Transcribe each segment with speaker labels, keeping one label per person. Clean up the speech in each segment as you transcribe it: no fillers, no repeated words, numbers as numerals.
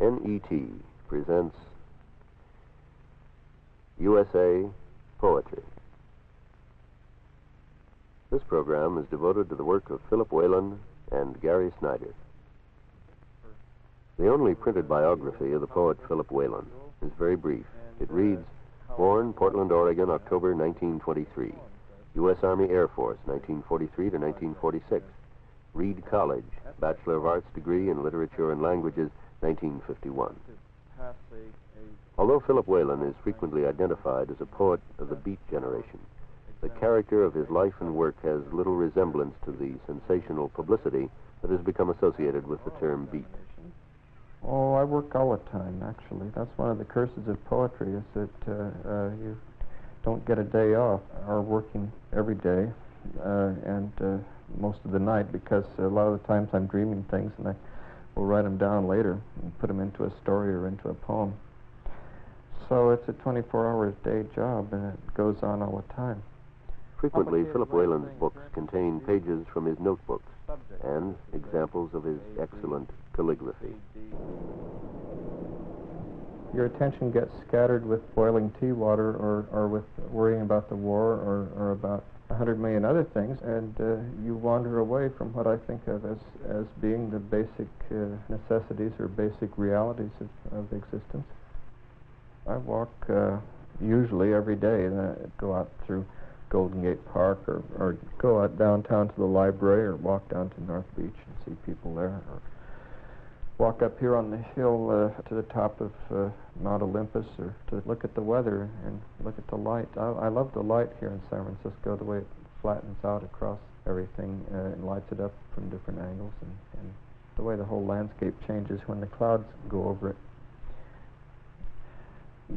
Speaker 1: NET presents USA Poetry. This program is devoted to the work of Philip Whalen and Gary Snyder. The only printed biography of the poet Philip Whalen is very brief. It reads, born Portland, Oregon, October 1923. U.S. Army Air Force, 1943 to 1946. Reed College, Bachelor of Arts degree in Literature and Languages, 1951. Although Philip Whalen is frequently identified as a poet of the beat generation, the character of his life and work has little resemblance to the sensational publicity that has become associated with the term beat.
Speaker 2: Oh, I work all the time, actually. That's one of the curses of poetry, is that you don't get a day off, or working every day, and most of the night, because a lot of the times I'm dreaming things, and I will write them down later and put them into a story or into a poem. So it's a 24-hour a day job, and it goes on all the time.
Speaker 1: Frequently, Philip Whalen's books contain pages from his notebooks and examples of his excellent calligraphy.
Speaker 2: Your attention gets scattered with boiling tea water, or with worrying about the war, or about 100 million other things, and you wander away from what I think of as being the basic necessities or basic realities of existence. I walk usually every day, and I go out through Golden Gate Park, or go out downtown to the library, or walk down to North Beach and see people there, or walk up here on the hill to the top of Mount Olympus, or to look at the weather and look at the light. I love the light here in San Francisco, the way it flattens out across everything and lights it up from different angles, and the way the whole landscape changes when the clouds go over it.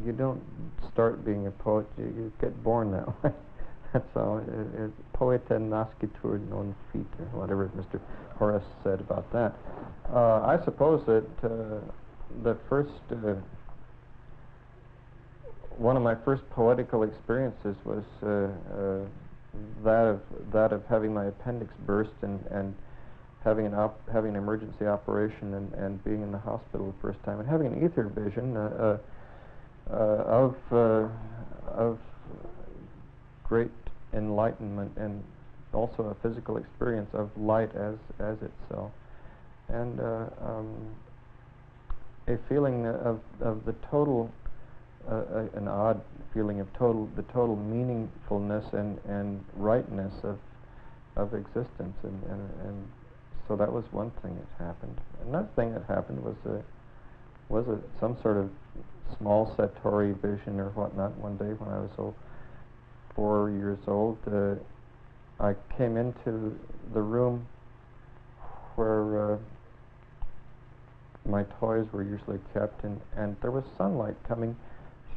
Speaker 2: You don't start being a poet, you get born that way. That's all. Poeta nascitur non fit, or whatever Mr. Horace said about that. I suppose that the first, one of my first poetical experiences was that of having my appendix burst and having an emergency operation and being in the hospital the first time, and having an ether vision of great enlightenment, and also a physical experience of light as itself, and a feeling of the total, an odd feeling of the total meaningfulness and rightness of existence, and so that was one thing that happened. Another thing that happened was some sort of small satori vision or whatnot. One day when I was 4 years old, I came into the room where my toys were usually kept, and there was sunlight coming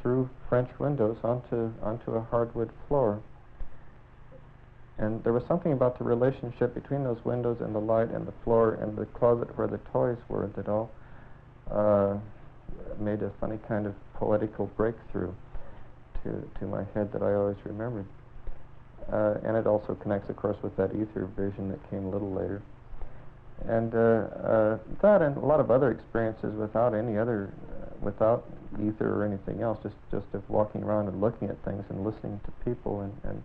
Speaker 2: through French windows onto a hardwood floor. And there was something about the relationship between those windows and the light and the floor and the closet where the toys were that all made a funny kind of poetical breakthrough to my head that I always remembered. And it also connects, of course, with that ether vision that came a little later. And that and a lot of other experiences without ether or anything else, just of walking around and looking at things and listening to people and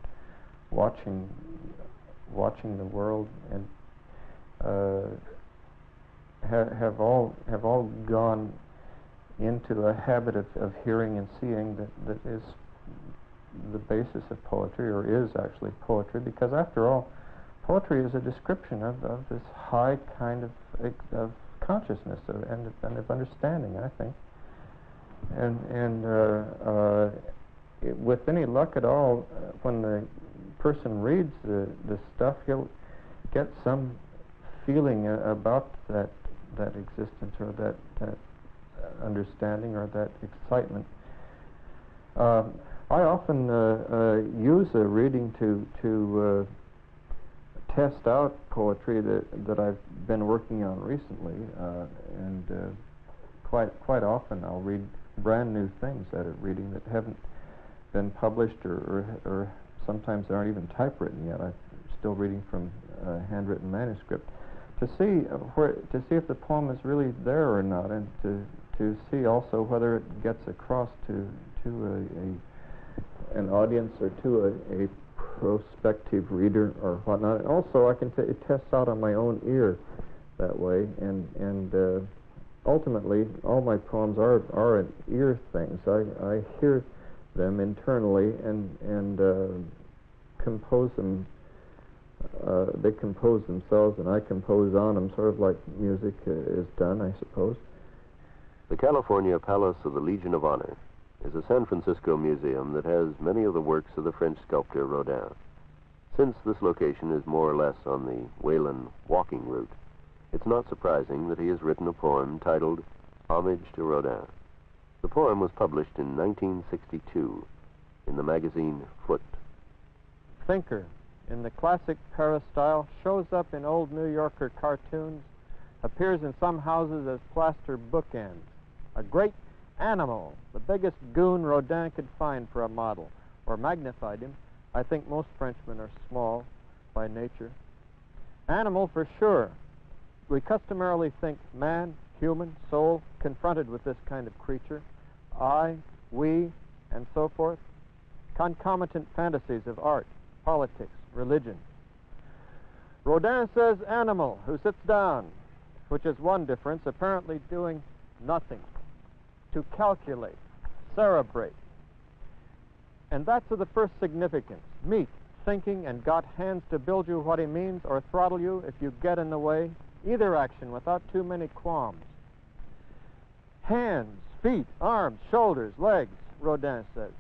Speaker 2: watching the world, and have all gone into a habit of hearing and seeing that is the basis of poetry, or is actually poetry, because after all, poetry is a description of this high kind of consciousness and of understanding, I think. And with any luck at all, when the person reads the stuff, he'll get some feeling about that existence, or that understanding, or that excitement. I often use a reading to test out poetry that I've been working on recently, and quite often I'll read brand new things at a reading that haven't been published, or sometimes they aren't even typewritten yet. I'm still reading from a handwritten manuscript to see if the poem is really there or not, and to to see also whether it gets across to an audience or to a prospective reader or whatnot. And also, I can it tests out on my own ear that way, and ultimately, all my poems are an ear things. I hear them internally and compose them. They compose themselves, and I compose on them, sort of like music is done, I suppose.
Speaker 1: The California Palace of the Legion of Honor is a San Francisco museum that has many of the works of the French sculptor Rodin. Since this location is more or less on the Whalen walking route, it's not surprising that he has written a poem titled Homage to Rodin. The poem was published in 1962 in the magazine Foot.
Speaker 3: Thinker, in the classic Paris style, shows up in old New Yorker cartoons, appears in some houses as plaster bookends. A great animal, the biggest goon Rodin could find for a model, or magnified him. I think most Frenchmen are small by nature. Animal for sure. We customarily think man, human, soul, confronted with this kind of creature. I, we, and so forth. Concomitant fantasies of art, politics, religion. Rodin says animal, who sits down, which is one difference, apparently doing nothing. To calculate, cerebrate. And that's of the first significance. Meek, thinking, and got hands to build you what he means or throttle you if you get in the way. Either action without too many qualms. Hands, feet, arms, shoulders, legs, Rodin says.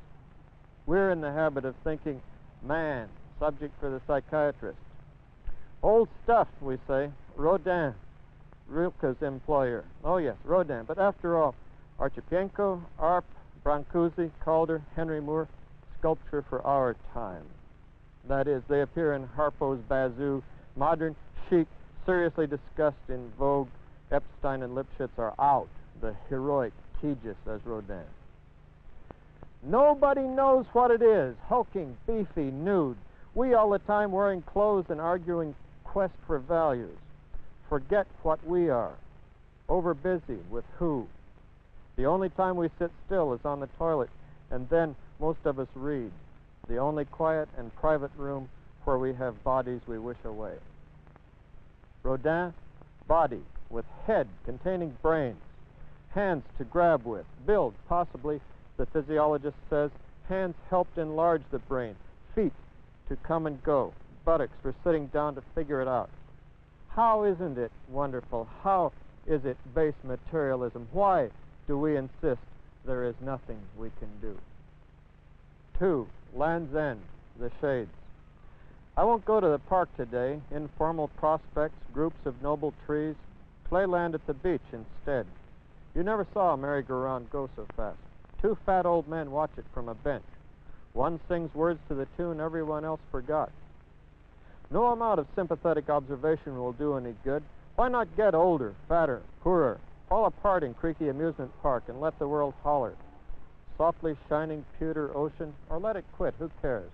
Speaker 3: We're in the habit of thinking man, subject for the psychiatrist. Old stuff, we say. Rodin, Rilke's employer. Oh yes, Rodin. But after all, Archipienko, Arp, Brancusi, Calder, Henry Moore, sculpture for our time. That is, they appear in Harpo's Bazoo, modern, chic, seriously discussed, in vogue. Epstein and Lipschitz are out. The heroic Tejas as Rodin. Nobody knows what it is, hulking, beefy, nude. We all the time wearing clothes and arguing quest for values. Forget what we are. Overbusy with who. The only time we sit still is on the toilet, and then most of us read. The only quiet and private room where we have bodies we wish away. Rodin, body with head containing brains, hands to grab with, build, possibly, the physiologist says, hands helped enlarge the brain, feet to come and go, buttocks for sitting down to figure it out. How isn't it wonderful? How is it base materialism? Why do we insist there is nothing we can do? 2, Land's End, the shades. I won't go to the park today. Informal prospects, groups of noble trees, playland at the beach instead. You never saw a merry-go-round go so fast. 2 fat old men watch it from a bench. One sings words to the tune everyone else forgot. No amount of sympathetic observation will do any good. Why not get older, fatter, poorer, fall apart in creaky amusement park and let the world holler? Softly shining pewter ocean, or let it quit, who cares?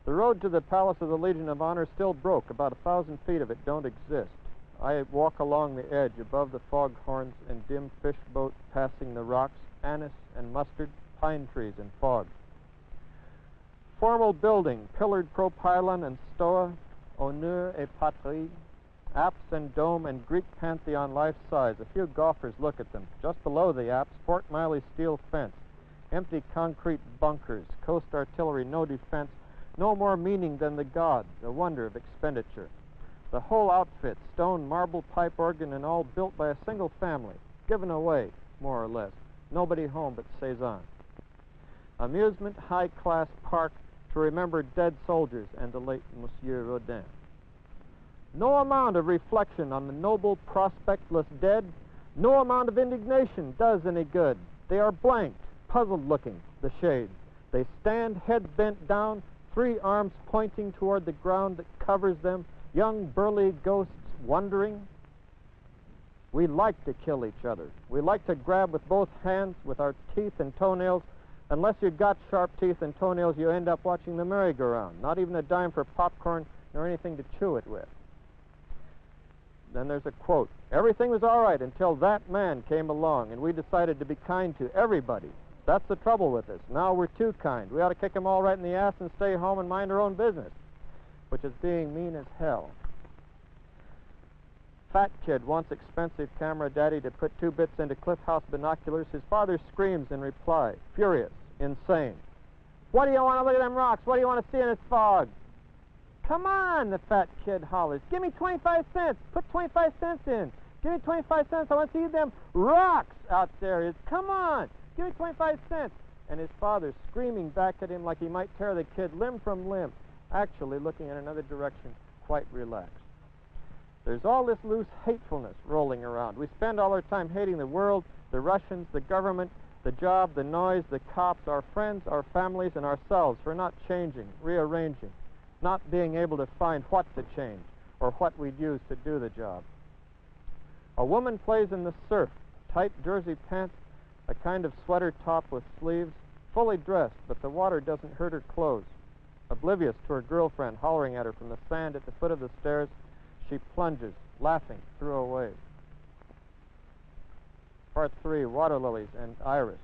Speaker 3: The road to the Palace of the Legion of Honor still broke. About 1,000 feet of it don't exist. I walk along the edge above the foghorns and dim fish boat passing the rocks, anise and mustard, pine trees and fog. Formal building, pillared propylon and stoa, honneur et patrie, apse and dome and Greek pantheon life-size. A few golfers look at them. Just below the apse, Fort Miley steel fence, empty concrete bunkers, coast artillery, no defense, no more meaning than the gods, a wonder of expenditure. The whole outfit, stone, marble, pipe organ, and all built by a single family, given away, more or less. Nobody home but Cézanne. Amusement, high-class park to remember dead soldiers and the late Monsieur Rodin. No amount of reflection on the noble, prospectless dead, no amount of indignation does any good. They are blanked, puzzled-looking, the shades. They stand, heads bent down, 3 arms pointing toward the ground that covers them, young, burly ghosts wondering. We like to kill each other. We like to grab with both hands, with our teeth and toenails. Unless you've got sharp teeth and toenails, you end up watching the merry-go-round. Not even a dime for popcorn nor anything to chew it with. Then there's a quote. Everything was all right until that man came along, and we decided to be kind to everybody. That's the trouble with us. Now we're too kind. We ought to kick them all right in the ass and stay home and mind our own business, which is being mean as hell. Fat kid wants expensive camera daddy to put 2 bits into Cliff House binoculars. His father screams in reply, furious, insane. What do you want to look at them rocks? What do you want to see in this fog? Come on, the fat kid hollers. Give me 25 cents. Put 25 cents in. Give me 25 cents. I want to see them rocks out there. Come on. Give me 25 cents. And his father screaming back at him like he might tear the kid limb from limb, actually looking in another direction, quite relaxed. There's all this loose hatefulness rolling around. We spend all our time hating the world, the Russians, the government, the job, the noise, the cops, our friends, our families, and ourselves for not changing, rearranging, not being able to find what to change or what we'd use to do the job. A woman plays in the surf, tight jersey pants, a kind of sweater top with sleeves, fully dressed, but the water doesn't hurt her clothes. Oblivious to her girlfriend hollering at her from the sand at the foot of the stairs, she plunges, laughing, through a wave. Part 3, Water Lilies and Iris.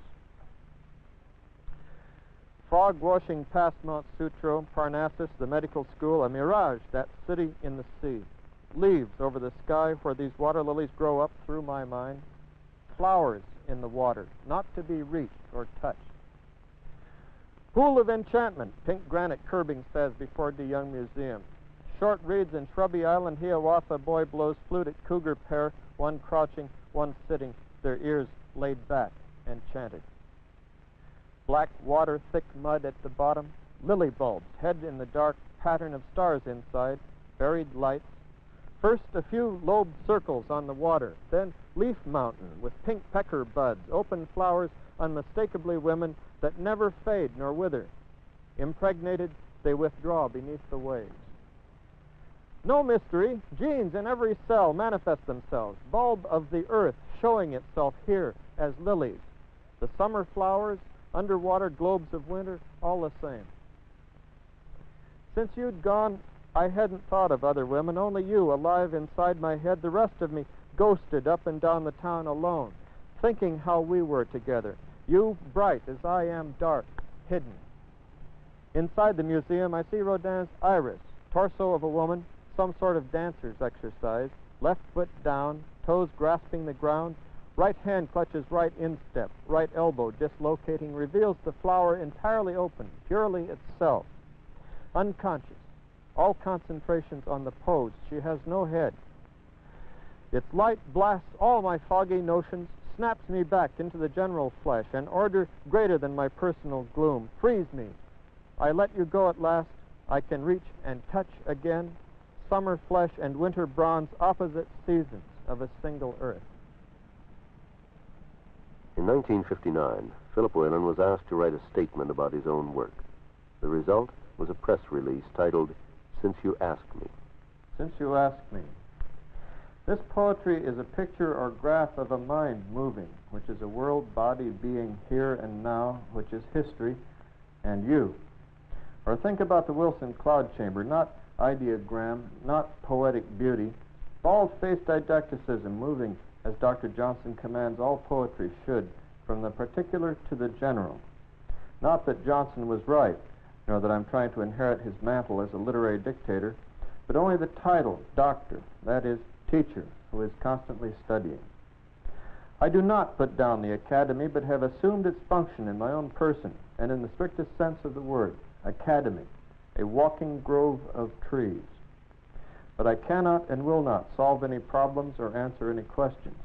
Speaker 3: Fog washing past Mount Sutro, Parnassus, the medical school, a mirage, that city in the sea. Leaves over the sky where these water lilies grow up through my mind. Flowers in the water, not to be reached or touched. Pool of enchantment, pink granite curbing says before the Young Museum. Short reeds in shrubby island, Hiawatha boy blows flute at cougar pair, one crouching, one sitting, their ears laid back, enchanted. Black water, thick mud at the bottom, lily bulbs, head in the dark, pattern of stars inside, buried lights. First a few lobed circles on the water, then leaf mountain with pink pecker buds, open flowers, unmistakably women that never fade nor wither. Impregnated, they withdraw beneath the waves. No mystery, genes in every cell manifest themselves, bulb of the earth showing itself here as lilies. The summer flowers, underwater globes of winter, all the same. Since you'd gone, I hadn't thought of other women, only you alive inside my head, the rest of me ghosted up and down the town alone, thinking how we were together, you bright as I am dark, hidden. Inside the museum, I see Rodin's Iris, torso of a woman, some sort of dancer's exercise, left foot down, toes grasping the ground, right hand clutches right instep, right elbow dislocating, reveals the flower entirely open, purely itself, unconscious, all concentrations on the pose. She has no head. Its light blasts all my foggy notions, snaps me back into the general flesh, an order greater than my personal gloom, frees me. I let you go at last. I can reach and touch again, summer flesh and winter bronze, opposite seasons of a single earth.
Speaker 1: In 1959, Philip Whalen was asked to write a statement about his own work. The result was a press release titled, Since You Ask Me.
Speaker 2: Since You Ask Me. This poetry is a picture or graph of a mind moving, which is a world body being here and now, which is history, and you. Or think about the Wilson cloud chamber, not ideogram, not poetic beauty, bald-faced didacticism moving as Dr. Johnson commands all poetry should, from the particular to the general. Not that Johnson was right, nor that I'm trying to inherit his mantle as a literary dictator, but only the title, doctor, that is, teacher, who is constantly studying. I do not put down the academy, but have assumed its function in my own person, and in the strictest sense of the word, academy, a walking grove of trees. But I cannot and will not solve any problems or answer any questions.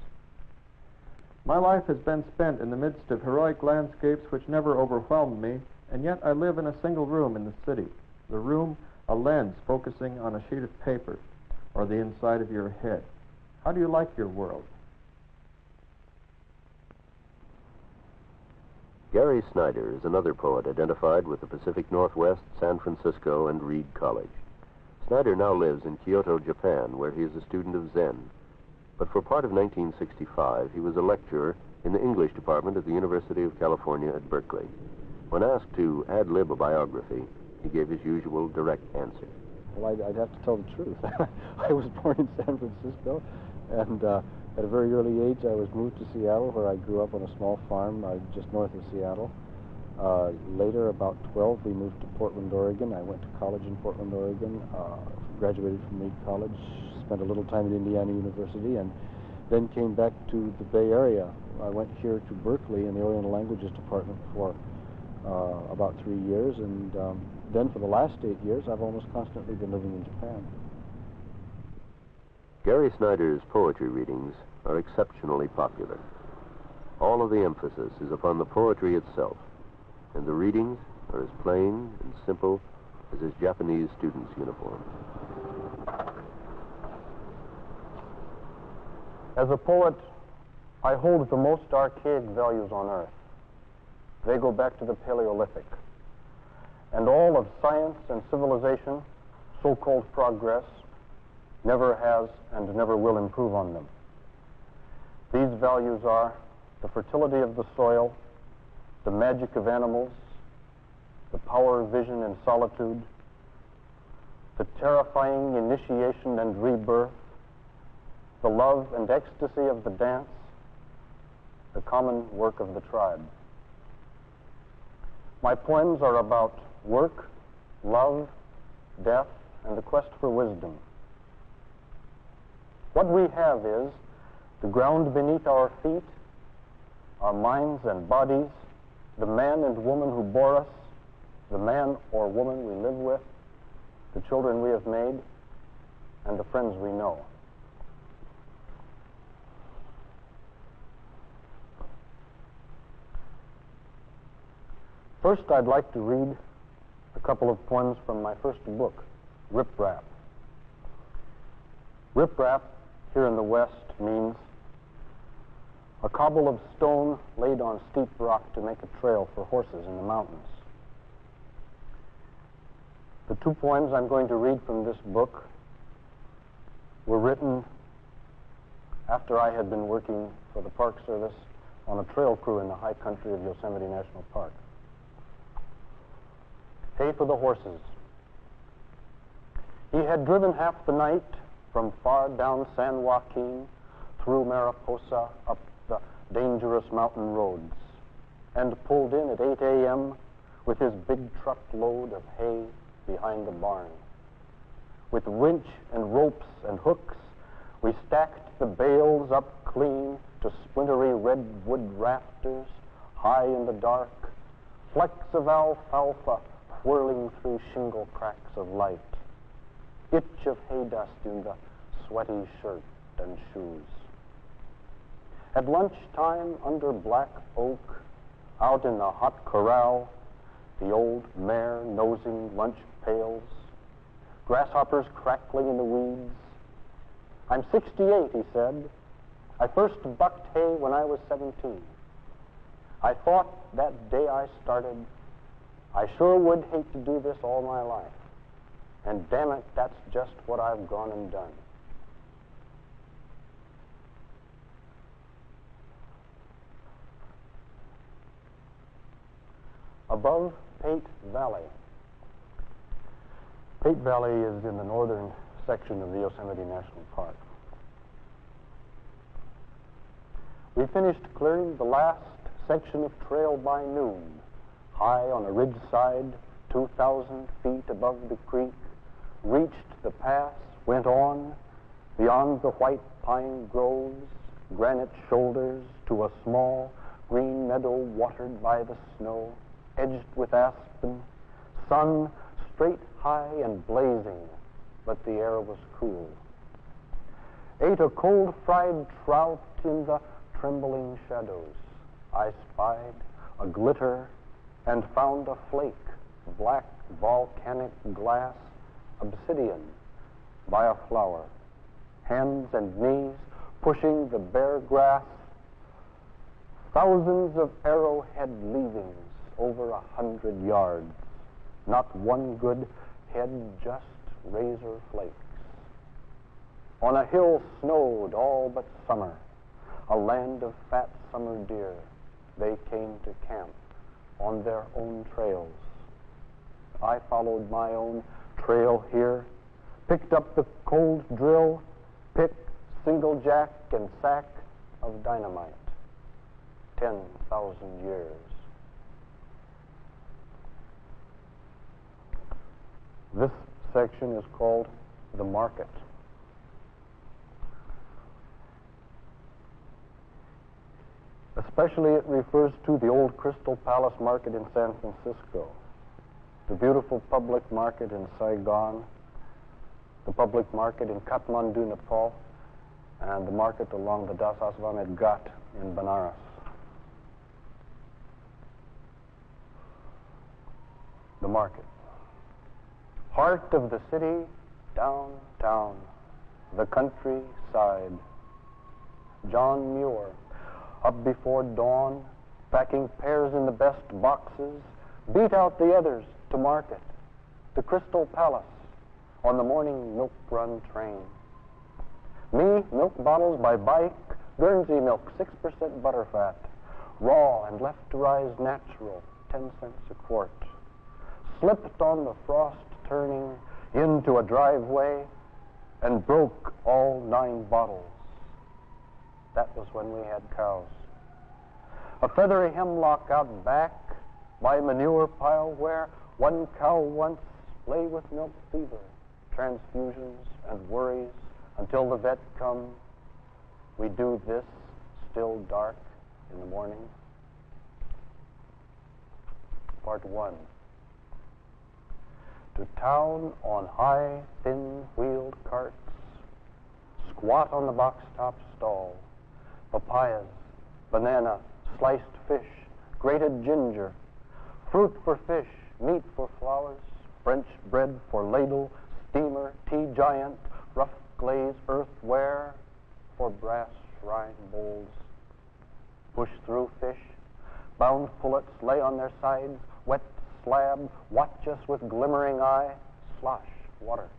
Speaker 2: My life has been spent in the midst of heroic landscapes which never overwhelmed me, and yet I live in a single room in the city, the room a lens focusing on a sheet of paper or the inside of your head. How do you like your world?
Speaker 1: Gary Snyder is another poet identified with the Pacific Northwest, San Francisco, and Reed College. Snyder now lives in Kyoto, Japan, where he is a student of Zen. But for part of 1965, he was a lecturer in the English department at the University of California at Berkeley. When asked to ad-lib a biography, he gave his usual direct answer.
Speaker 4: Well, I'd have to tell the truth. I was born in San Francisco, and at a very early age, I was moved to Seattle, where I grew up on a small farm just north of Seattle. Later, about 12, we moved to Portland, Oregon. I went to college in Portland, Oregon, graduated from Reed College, spent a little time at Indiana University, and then came back to the Bay Area. I went here to Berkeley in the Oriental Languages Department for about 3 years, and then for the last 8 years, I've almost constantly been living in Japan.
Speaker 1: Gary Snyder's poetry readings are exceptionally popular. All of the emphasis is upon the poetry itself, and the readings are as plain and simple as his Japanese student's uniform.
Speaker 5: As a poet, I hold the most archaic values on earth. They go back to the Paleolithic. And all of science and civilization, so-called progress, never has and never will improve on them. These values are the fertility of the soil, the magic of animals, the power of vision in solitude, the terrifying initiation and rebirth, the love and ecstasy of the dance, the common work of the tribe. My poems are about work, love, death, and the quest for wisdom. What we have is the ground beneath our feet, our minds and bodies, the man and woman who bore us, the man or woman we live with, the children we have made, and the friends we know. First, I'd like to read a couple of poems from my first book, Rip Rap. Rip Rap, here in the West, means a cobble of stone laid on steep rock to make a trail for horses in the mountains. The two poems I'm going to read from this book were written after I had been working for the Park Service on a trail crew in the high country of Yosemite National Park. Hay for the horses. He had driven half the night from far down San Joaquin, through Mariposa, up the dangerous mountain roads, and pulled in at 8 a.m. with his big truckload of hay behind the barn. With winch and ropes and hooks, we stacked the bales up clean to splintery redwood rafters, high in the dark, flecks of alfalfa whirling through shingle cracks of light, itch of hay dust in the sweaty shirt and shoes. At lunchtime, under black oak, out in the hot corral, the old mare nosing lunch pails, grasshoppers crackling in the weeds. I'm 68, he said. I first bucked hay when I was 17. I thought that day I started, I sure would hate to do this all my life. And damn it, that's just what I've gone and done. Above Pate Valley. Pate Valley is in the northern section of the Yosemite National Park. We finished clearing the last section of trail by noon, high on a ridge side, 2,000 feet above the creek, reached the pass, went on, beyond the white pine groves, granite shoulders, to a small green meadow watered by the snow, edged with aspen, sun straight high and blazing, but the air was cool. Ate a cold fried trout in the trembling shadows. I spied a glitter and found a flake, black volcanic glass, obsidian, by a flower. Hands and knees pushing the bare grass, thousands of arrowhead leavings over 100 yards. Not one good head, just razor flakes. On a hill snowed all but summer, a land of fat summer deer. They came to camp on their own trails. I followed my own trail here picked up the cold drill, pick, single jack, and sack of dynamite. 10,000 years. This section is called the market. Especially it refers to the old Crystal Palace Market in San Francisco, the beautiful public market in Saigon, the public market in Kathmandu, Nepal, and the market along the Das Asvamed Ghat in Benares. The market. Heart of the city, downtown, the countryside. John Muir, up before dawn, packing pears in the best boxes, beat out the others to market. The Crystal Palace on the morning milk run train. Me, milk bottles by bike, Guernsey milk, 6% butterfat, raw and left to rise natural, 10 cents a quart. Slipped on the frost turning into a driveway and broke all 9 bottles. That was when we had cows. A feathery hemlock out back by a manure pile where one cow once lay with milk fever, transfusions and worries until the vet come. We do this still dark in the morning. Part 1. To town on high, thin-wheeled carts, squat on the box-top stall, papayas, banana, sliced fish, grated ginger, fruit for fish, meat for flowers, French bread for ladle, steamer, tea giant, rough glaze earthware for brass shrine bowls. Push through fish, bound pullets lay on their sides, wet slab, watch us with glimmering eye, slosh, water.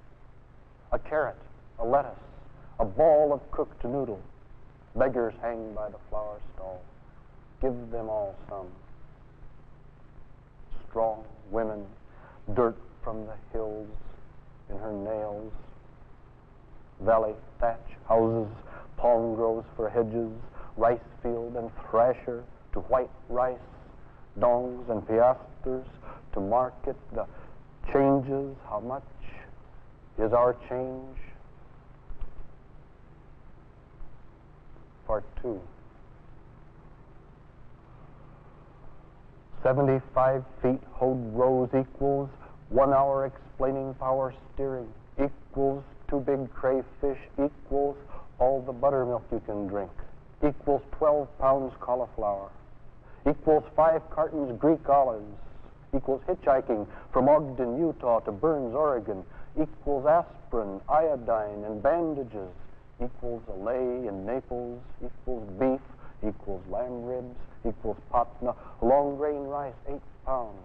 Speaker 5: A carrot, a lettuce, a ball of cooked noodle. Beggars hang by the flower stall. Give them all some. Strong women, dirt from the hills in her nails. Valley thatch houses, palm groves for hedges, rice field and thrasher to white rice, dongs and piasters to market the changes. How much is our change? Part 2. 75 feet hoed rows equals 1 hour explaining power steering, equals 2 big crayfish, equals all the buttermilk you can drink, equals 12 pounds cauliflower, equals 5 cartons Greek olives, equals hitchhiking from Ogden, Utah to Burns, Oregon, equals aspirin, iodine, and bandages, equals a lay in Naples, equals beef, equals lamb ribs, equals patna, long grain rice, 8 pounds,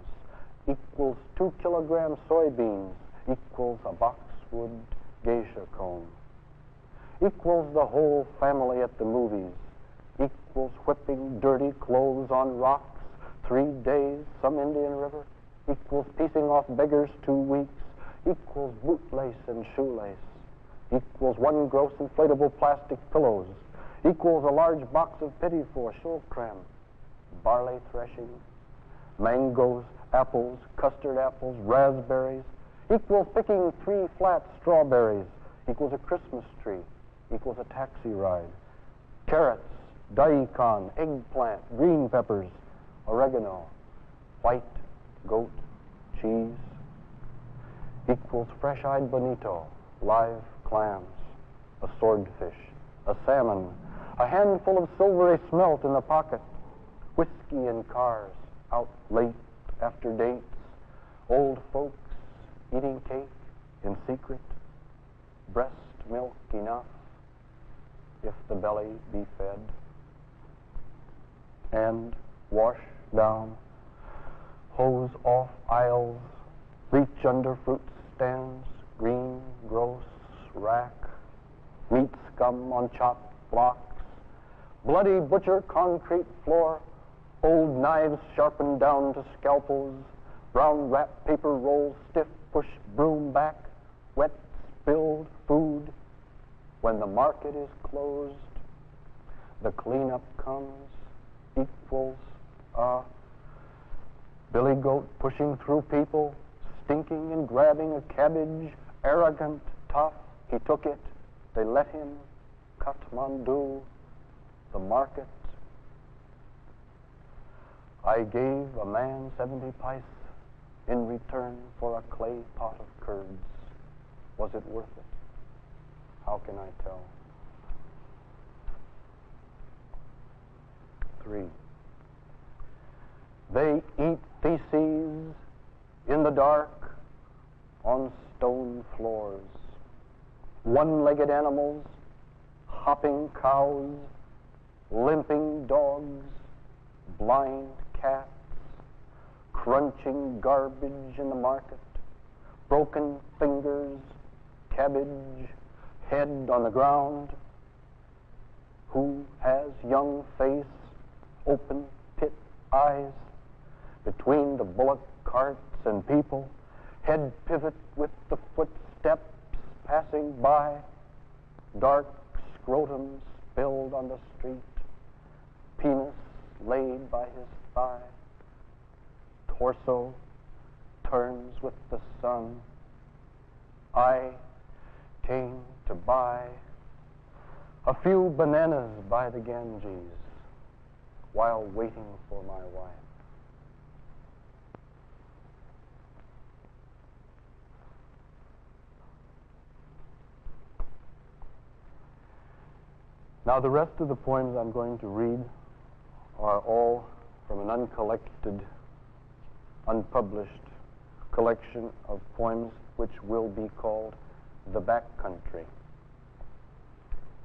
Speaker 5: equals 2 kilograms soybeans, equals a boxwood geisha cone, equals the whole family at the movies, equals whipping dirty clothes on rocks, 3 days, some Indian river, equals piecing off beggars 2 weeks, equals bootlace and shoelace, equals 1 gross inflatable plastic pillows, equals a large box of petit four shulkram, barley threshing, mangoes, apples, custard apples, raspberries, equals picking 3 flat strawberries, equals a Christmas tree, equals a taxi ride, carrots, daikon, eggplant, green peppers, oregano, white goat cheese, equals fresh-eyed bonito, live clams, a swordfish, a salmon, a handful of silvery smelt in the pocket, whiskey in cars, out late after dates, old folks eating cake in secret, breast milk enough if the belly be fed, and wash down, hose off aisles, reach under fruit stands, green, gross, rack, meat scum on chopped blocks, bloody butcher concrete floor, old knives sharpened down to scalpels, brown wrap paper rolls, stiff push broom back, wet spilled food. When the market is closed, the cleanup comes, equals a billy goat pushing through people, stinking and grabbing a cabbage, arrogant, tough. He took it, they let him. Kathmandu, the market. I gave a man 70 pice in return for a clay pot of curds. Was it worth it? How can I tell? 3. They eat feces in the dark on stone floors. One-legged animals, hopping cows, limping dogs, blind cats, crunching garbage in the market, broken fingers, cabbage, head on the ground. Who has young face, open pit eyes, between the bullock carts and people, head pivot with the footsteps passing by, dark scrotum spilled on the street, penis laid by his thigh, torso turns with the sun. I came to buy a few bananas by the Ganges while waiting for my wife. Now, the rest of the poems I'm going to read are all from an uncollected, unpublished collection of poems which will be called The Back Country,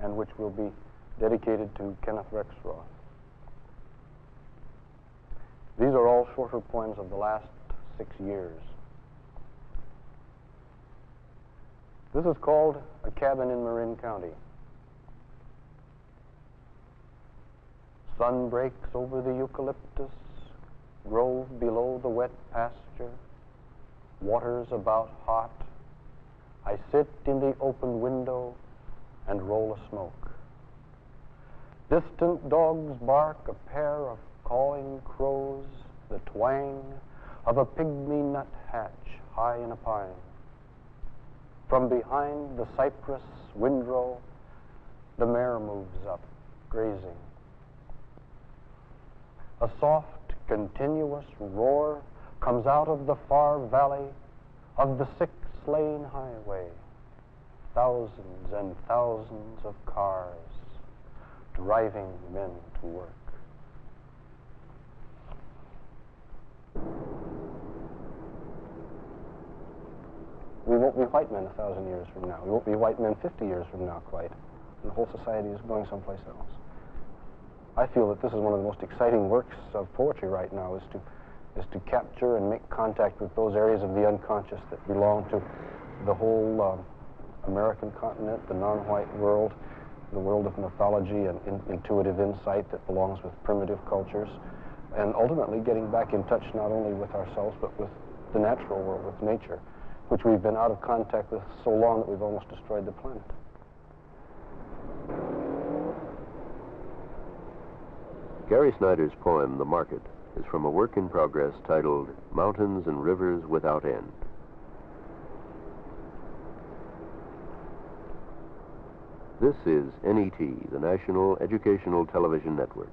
Speaker 5: and which will be dedicated to Kenneth Rexroth. These are all shorter poems of the last 6 years. This is called A Cabin in Marin County. Sun breaks over the eucalyptus grove below the wet pasture. Water's about hot. I sit in the open window and roll a smoke. Distant dogs bark, a pair of cawing crows, the twang of a pygmy nuthatch high in a pine. From behind the cypress windrow, the mare moves up, grazing. A soft, continuous roar comes out of the far valley of the 6-lane highway. Thousands and thousands of cars driving men to work. We won't be white men 1,000 years from now. We won't be white men 50 years from now, quite. And the whole society is going someplace else. I feel that this is one of the most exciting works of poetry right now, is to capture and make contact with those areas of the unconscious that belong to the whole American continent, the non-white world, the world of mythology and intuitive insight that belongs with primitive cultures, and ultimately getting back in touch not only with ourselves but with the natural world, with nature, which we've been out of contact with so long that we've almost destroyed the planet.
Speaker 1: Gary Snyder's poem, The Market, is from a work in progress titled Mountains and Rivers Without End. This is NET, the National Educational Television Network.